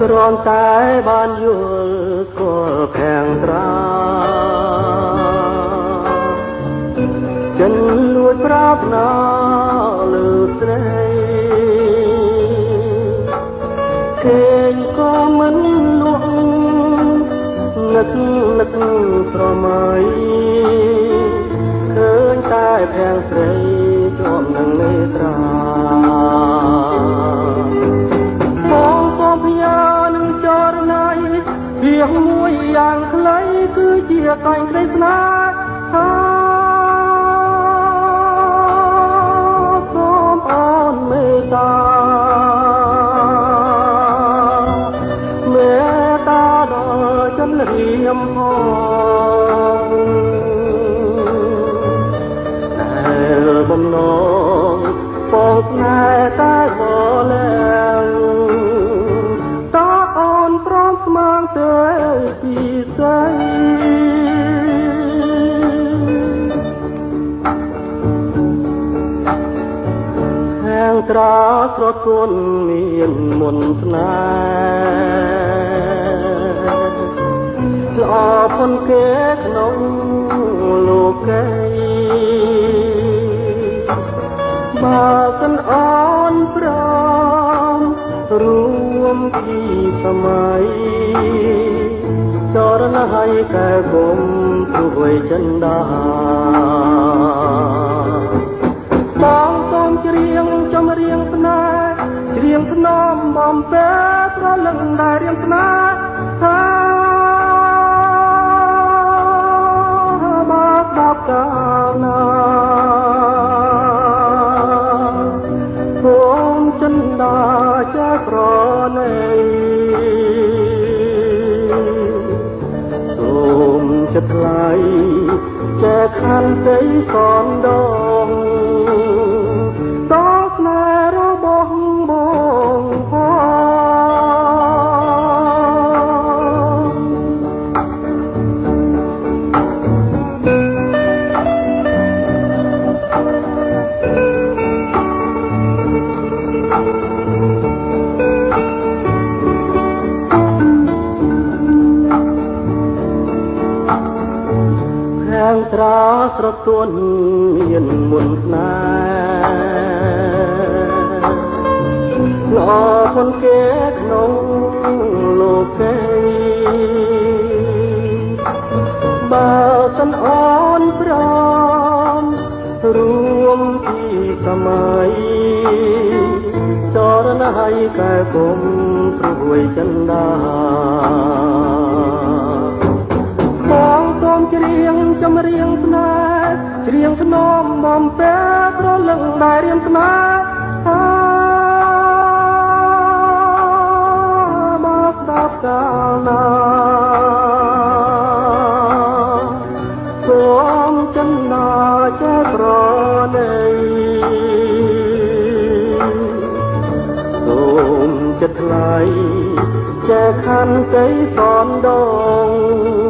គ្រាន់តែបានយល់ស្គាល់ខាងត្រាចិនលួចប្រាថ្នាលើស្រីគេងក៏មិនលក់នឹកស្រមៃឃើញតែខាងស្រីជាប់នឹងនេត្រាវាមួយយ៉ាងខ្លីគឺជាកាញ់ក្តីស្នេហាសូមអូនមេត្តាដល់ចន្ទរៀមផងតែបំណងបងស្នេហ៍តែបលែងស្មានទៅពីស្អីខាងត្រាស្រទន់មានមន្តស្នេហ៍ល្អប៉ុនគេក្នុងលោកីបើសិនអូនព្រមរួមពីសម័យចរណហើយកែគុំព្រួយចិនដាបងសូមច្រៀងចម្រៀងស្នេហ៍ច្រៀងថ្នមបំពេប្រលឹងដែលរៀងស្នេហ៍មកដល់កាលណាសូមចិនដាចាក្រណីចិត្តថ្លៃចែកខន្តីសនដងតស្នេហ៍របស់បងត្រាស្រទន់មានមន្តស្នេហ៍ល្អប៉ុនគេក្នុងលោកីបើសិនអូនព្រមរួមពីសម័យចរណហើយកែគុំព្រួយចិនដាបងសូមច្រៀងចម្រៀងស្នេហ៍ច្រៀងថ្នមបំពេប្រលឹងដែលរៀមស្នេហ៍មកដល់កាលណាសូមចិនដាចែកប្រណីសូមចិត្តថ្លៃចែកខន្តីសនដង